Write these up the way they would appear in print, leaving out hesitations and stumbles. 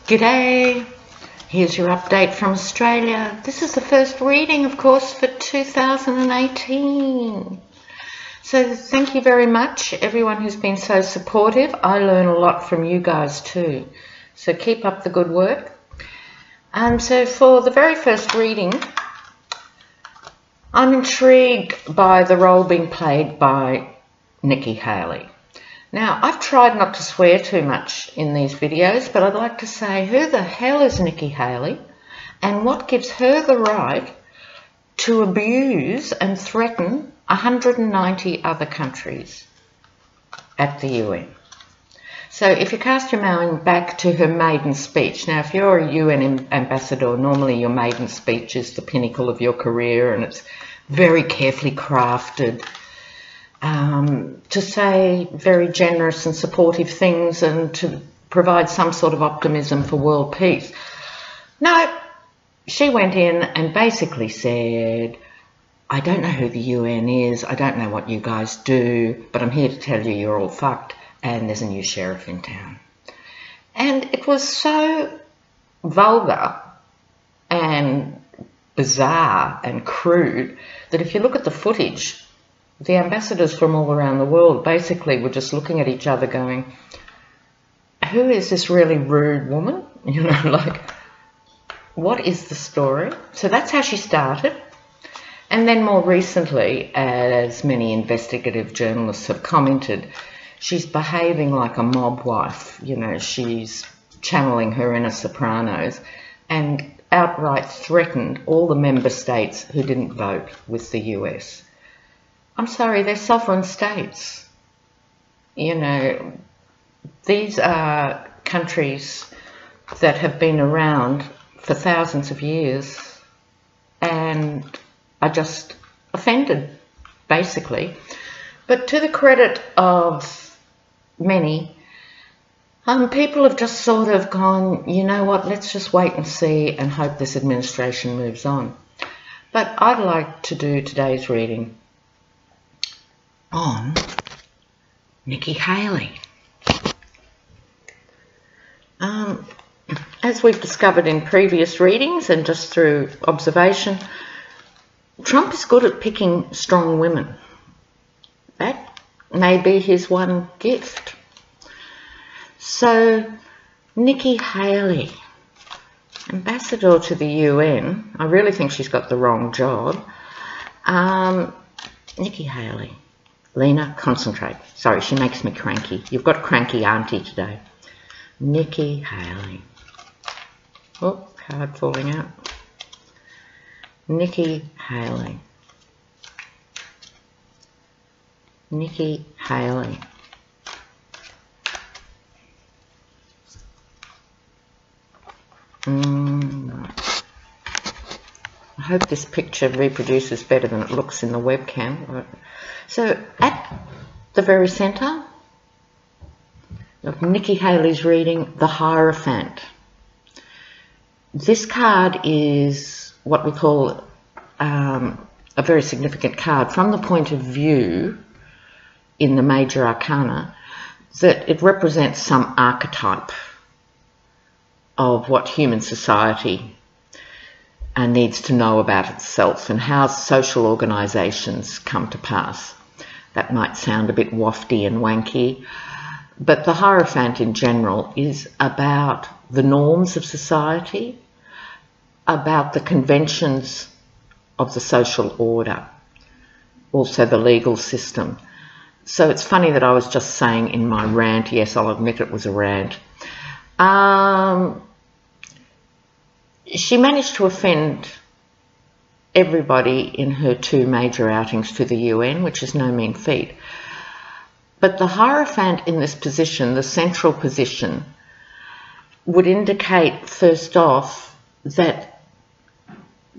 G'day, here's your update from Australia. This is the first reading, of course, for 2018. So thank you very much, everyone who's been so supportive. I learn a lot from you guys too. So keep up the good work. So for the very first reading, I'm intrigued by the role being played by Nikki Haley. Now, I've tried not to swear too much in these videos, but I'd like to say, who the hell is Nikki Haley, and what gives her the right to abuse and threaten 190 other countries at the UN? So if you cast your mind back to her maiden speech, now if you're a UN ambassador, normally your maiden speech is the pinnacle of your career, and it's very carefully crafted to say very generous and supportive things and to provide some sort of optimism for world peace. No, she went in and basically said, I don't know who the UN is, I don't know what you guys do, but I'm here to tell you you're all fucked and there's a new sheriff in town. And it was so vulgar and bizarre and crude that if you look at the footage, the ambassadors from all around the world basically were just looking at each other going, who is this really rude woman? You know, like, what is the story? So that's how she started. And then more recently, as many investigative journalists have commented, she's behaving like a mob wife. You know, she's channeling her inner SOPRANOS and outright threatened all the member states who didn't vote with the US. I'm sorry, they're sovereign states. You know, these are countries that have been around for thousands of years and are just offended, basically. But to the credit of many, people have just sort of gone, you know what, let's just wait and see and hope this administration moves on. But I'd like to do today's reading on Nikki Haley. As we've discovered in previous readings and just through observation, Trump is good at picking strong women. That may be his one gift. So, Nikki Haley, ambassador to the UN, I really think she's got the wrong job. Nikki Haley. Lena, concentrate. Sorry, she makes me cranky. You've got cranky auntie today. Nikki Haley. Oh, card falling out. Nikki Haley. Nikki Haley. I hope this picture reproduces better than it looks in the webcam. So at the very centre of Nikki Haley's reading, the Hierophant. This card is what we call a very significant card from the point of view in the major arcana that it represents some archetype of what human society needs to know about itself and how social organisations come to pass. That might sound a bit wafty and wanky, but the Hierophant in general is about the norms of society, about the conventions of the social order, also the legal system. So it's funny that I was just saying in my rant, yes, I'll admit it was a rant, she managed to offend everybody in her two major outings to the UN, which is no mean feat. But the Hierophant in this position, the central position, would indicate first off that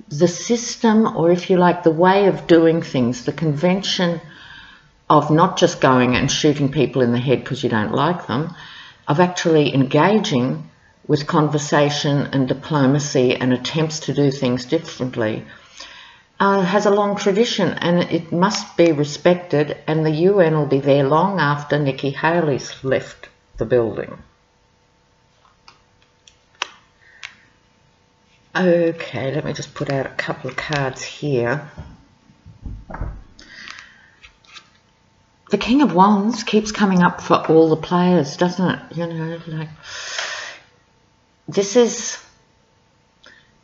the system, or if you like, the way of doing things, the convention of not just going and shooting people in the head because you don't like them, of actually engaging with conversation and diplomacy and attempts to do things differently, has a long tradition, and it must be respected, and the UN will be there long after Nikki Haley's left the building. Okay, let me just put out a couple of cards here. The King of Wands keeps coming up for all the players, doesn't it? You know, like, this is,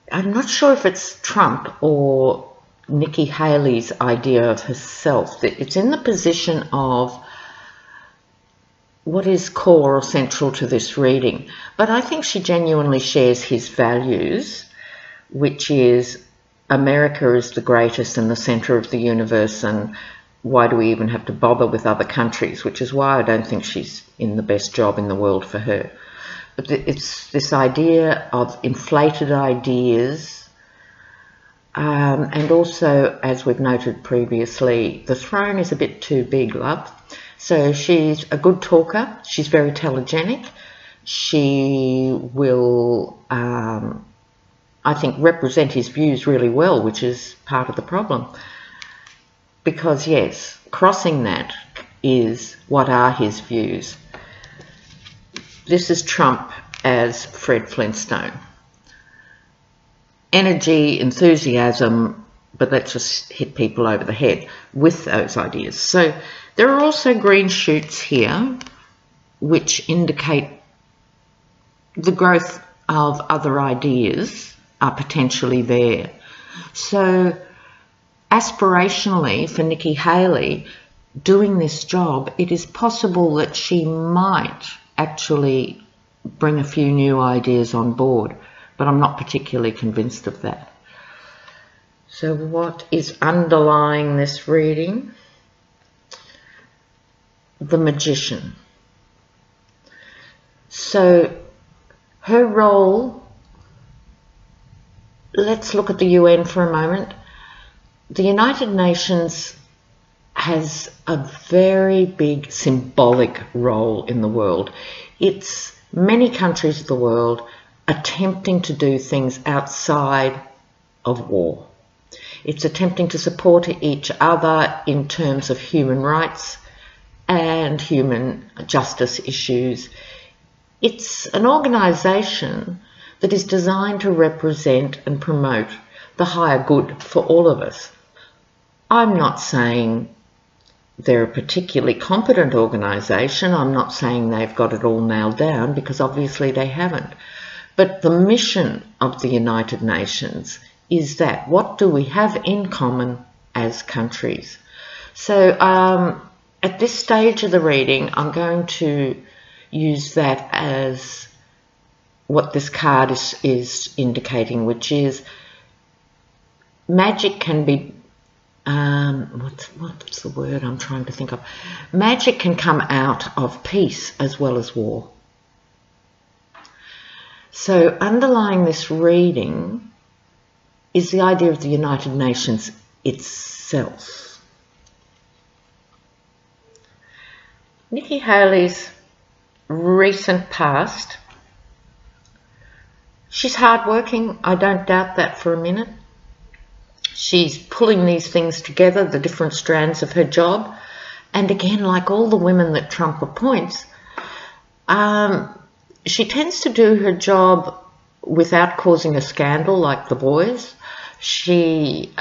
I'm not sure if it's Trump or Nikki Haley's idea of herself. It's in the position of what is core or central to this reading. But I think she genuinely shares his values, which is America is the greatest and the centre of the universe, and why do we even have to bother with other countries, which is why I don't think she's in the best job in the world for her. But it's this idea of inflated ideas, and also, as we've noted previously, the throne is a bit too big, love. So she's a good talker, she's very telegenic, she will, I think, represent his views really well, which is part of the problem. Because yes, crossing that is what are his views. This is Trump as Fred Flintstone. Energy, enthusiasm, but let's just hit people over the head with those ideas. So there are also green shoots here which indicate the growth of other ideas are potentially there. So aspirationally, for Nikki Haley, doing this job, it is possible that she might actually bring a few new ideas on board, but I'm not particularly convinced of that. So what is underlying this reading? The Magician. So her role, let's look at the UN for a moment. The United Nations has a very big symbolic role in the world. It's many countries of the world attempting to do things outside of war. It's attempting to support each other in terms of human rights and human justice issues. It's an organisation that is designed to represent and promote the higher good for all of us. I'm not saying they're a particularly competent organisation. I'm not saying they've got it all nailed down, because obviously they haven't. But the mission of the United Nations is that what do we have in common as countries? So at this stage of the reading, I'm going to use that as what this card is indicating, which is magic can be, what's the word I'm trying to think of? Magic can come out of peace as well as war. So underlying this reading is the idea of the United Nations itself. Nikki Haley's recent past, she's hardworking, I don't doubt that for a minute. She's pulling these things together, the different strands of her job. And again, like all the women that Trump appoints, she tends to do her job without causing a scandal like the boys. She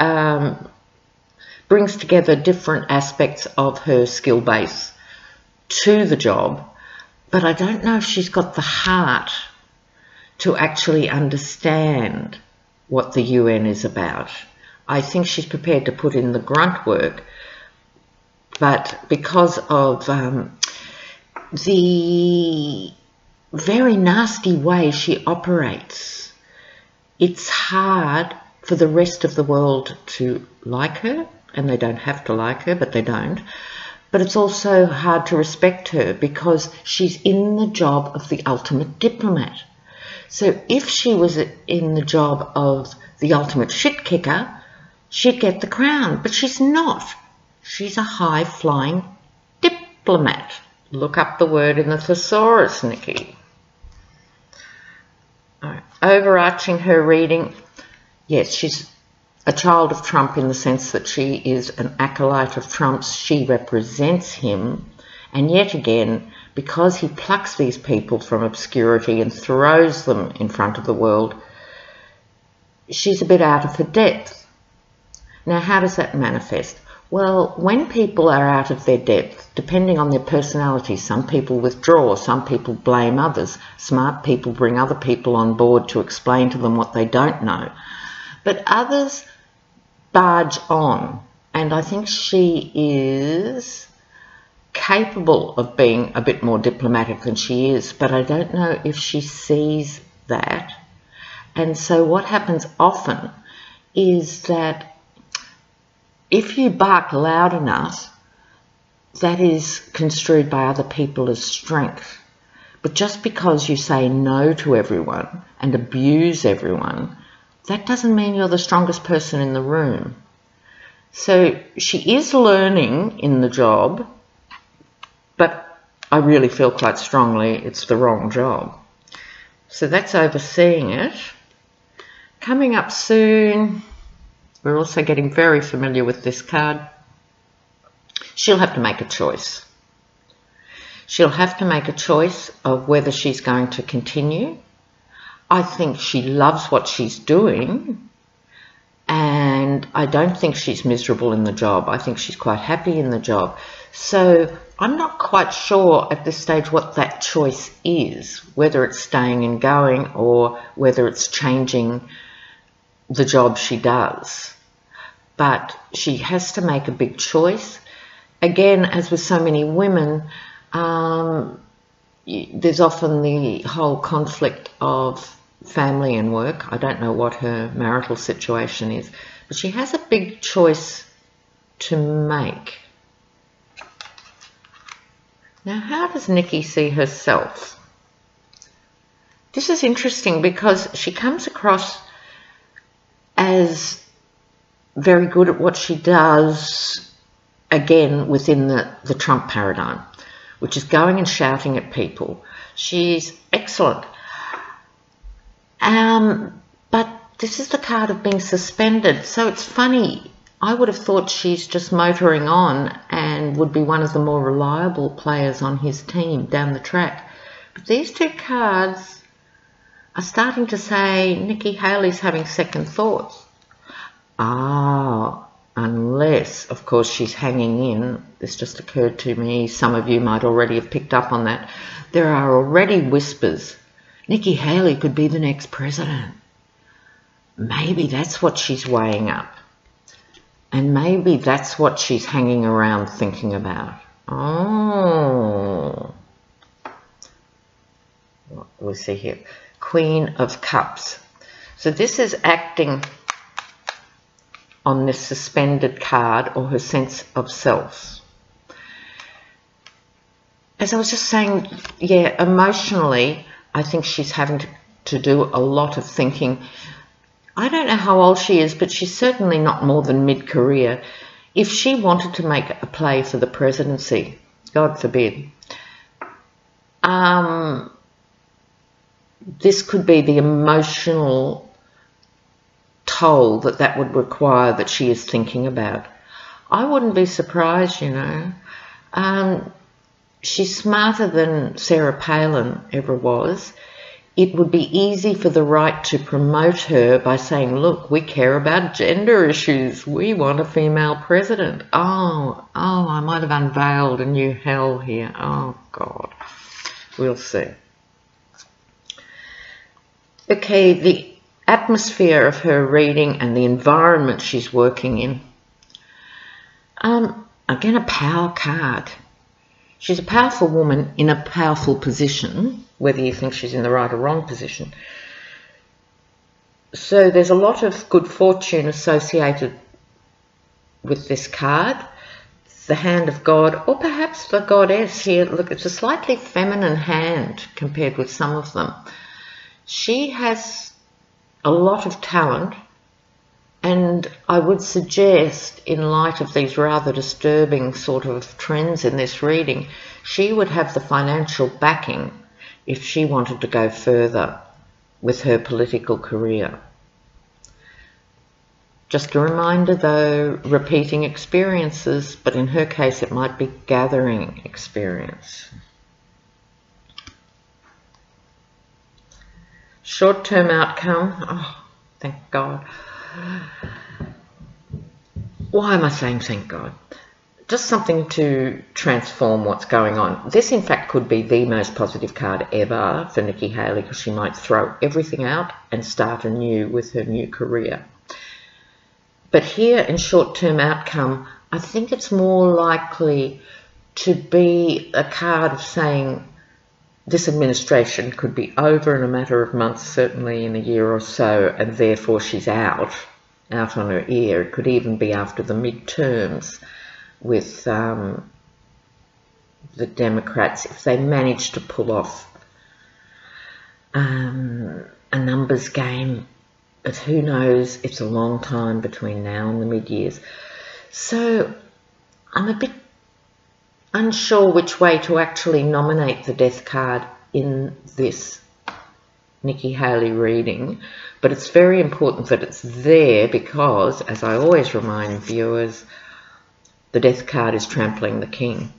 brings together different aspects of her skill base to the job, but I don't know if she's got the heart to actually understand what the UN is about. I think she's prepared to put in the grunt work, but because of the very nasty way she operates, it's hard for the rest of the world to like her, and they don't have to like her, but they don't. But it's also hard to respect her because she's in the job of the ultimate diplomat. So if she was in the job of the ultimate shit kicker, she'd get the crown, but she's not. She's a high-flying diplomat. Look up the word in the thesaurus, Nikki. All right. Overarching her reading, yes, she's a child of Trump in the sense that she is an acolyte of Trump's. She represents him, and yet again, because he plucks these people from obscurity and throws them in front of the world, she's a bit out of her depth. Now, how does that manifest? Well, when people are out of their depth, depending on their personality, some people withdraw, some people blame others. Smart people bring other people on board to explain to them what they don't know. But others barge on, and I think she is capable of being a bit more diplomatic than she is, but I don't know if she sees that. And so what happens often is that if you bark loud enough, that is construed by other people as strength. But just because you say no to everyone and abuse everyone, that doesn't mean you're the strongest person in the room. So she is learning in the job, but I really feel quite strongly it's the wrong job. So that's overseeing it. Coming up soon, we're also getting very familiar with this card. She'll have to make a choice. She'll have to make a choice of whether she's going to continue. I think she loves what she's doing, and I don't think she's miserable in the job. I think she's quite happy in the job. So I'm not quite sure at this stage what that choice is, whether it's staying and going or whether it's changing the job she does. But she has to make a big choice. Again, as with so many women, there's often the whole conflict of family and work. I don't know what her marital situation is, but she has a big choice to make. Now, how does Nikki see herself? This is interesting because she comes across as very good at what she does, again, within the Trump paradigm, which is going and shouting at people. She's excellent. But this is the card of being suspended. So it's funny. I would have thought she's just motoring on and would be one of the more reliable players on his team down the track. But these two cards are starting to say Nikki Haley's having second thoughts. Unless, of course, she's hanging in. This just occurred to me. Some of you might already have picked up on that. There are already whispers. Nikki Haley could be the next president. Maybe that's what she's weighing up. And maybe that's what she's hanging around thinking about. Oh. What do we see here? Queen of Cups. So this is acting on this suspended card or her sense of self. As I was just saying, yeah, emotionally, I think she's having to do a lot of thinking. I don't know how old she is, but she's certainly not more than mid-career. If she wanted to make a play for the presidency, God forbid, this could be the emotional toll that would require that she is thinking about. I wouldn't be surprised, you know. She's smarter than Sarah Palin ever was. It would be easy for the right to promote her by saying, look, we care about gender issues. We want a female president. Oh, I might have unveiled a new hell here. Oh, God. We'll see. Okay, the atmosphere of her reading and the environment she's working in. Again, a power card. She's a powerful woman in a powerful position, whether you think she's in the right or wrong position. So there's a lot of good fortune associated with this card. The hand of God, or perhaps the goddess here. Look, it's a slightly feminine hand compared with some of them. She has a lot of talent, and I would suggest, in light of these rather disturbing sort of trends in this reading, she would have the financial backing if she wanted to go further with her political career. Just a reminder though, repeating experiences, but in her case it might be gathering experience. Short-term outcome. Oh, Thank God. Why am I saying thank God? Just something to transform what's going on. This, in fact, could be the most positive card ever for Nikki Haley, because she might throw everything out and start anew with her new career. But here in short-term outcome, I think it's more likely to be a card of saying this administration could be over in a matter of months, certainly in a year or so, and therefore she's out on her ear. It could even be after the midterms with the Democrats, if they manage to pull off a numbers game. But who knows, it's a long time between now and the mid-years. So I'm a bit unsure which way to actually nominate the death card in this Nikki Haley reading, but it's very important that it's there because, as I always remind viewers, the death card is trampling the king.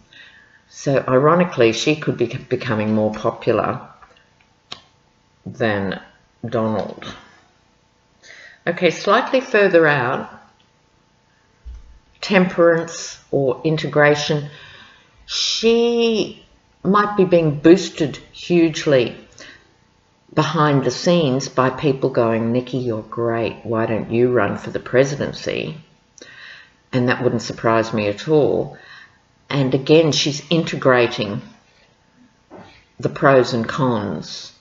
So ironically, she could be becoming more popular than Donald. Okay, slightly further out, temperance or integration. She might be being boosted hugely behind the scenes by people going, Nikki, you're great, why don't you run for the presidency? And that wouldn't surprise me at all. And again, she's integrating the pros and cons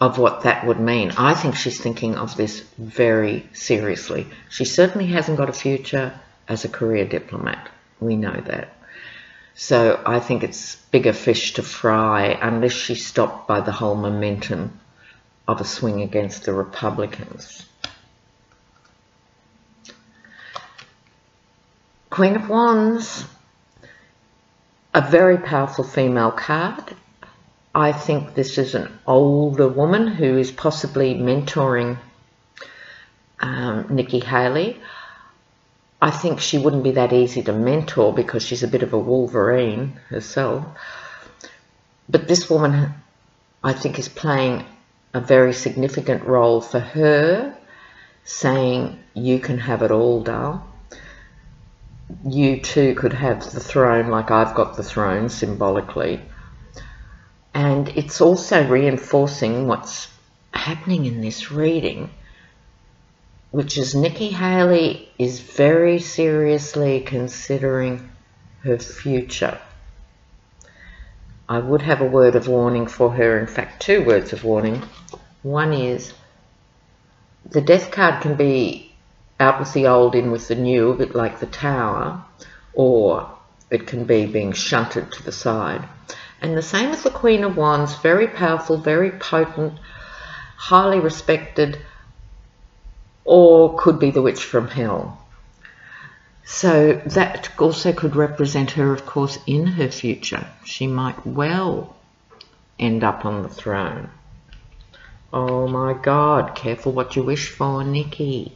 of what that would mean. I think she's thinking of this very seriously. She certainly hasn't got a future as a career diplomat. We know that. So I think it's bigger fish to fry unless she's stopped by the whole momentum of a swing against the Republicans. Queen of Wands, a very powerful female card. I think this is an older woman who is possibly mentoring Nikki Haley. I think she wouldn't be that easy to mentor because she's a bit of a Wolverine herself. But this woman, I think, is playing a very significant role for her, saying, you can have it all, doll. You too could have the throne like I've got the throne, symbolically. And it's also reinforcing what's happening in this reading, which is Nikki Haley is very seriously considering her future. I would have a word of warning for her, in fact, two words of warning. One is the death card can be out with the old, in with the new, a bit like the Tower, or it can be being shunted to the side. And the same with the Queen of Wands, very powerful, very potent, highly respected, or could be the witch from hell. So that also could represent her, of course, in her future. She might well end up on the throne. Oh my God, careful what you wish for, Nikki.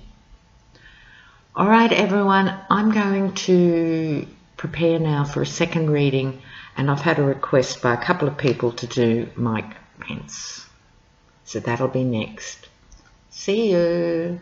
All right, everyone, I'm going to prepare now for a second reading, and I've had a request by a couple of people to do Mike Pence. So that'll be next. See you.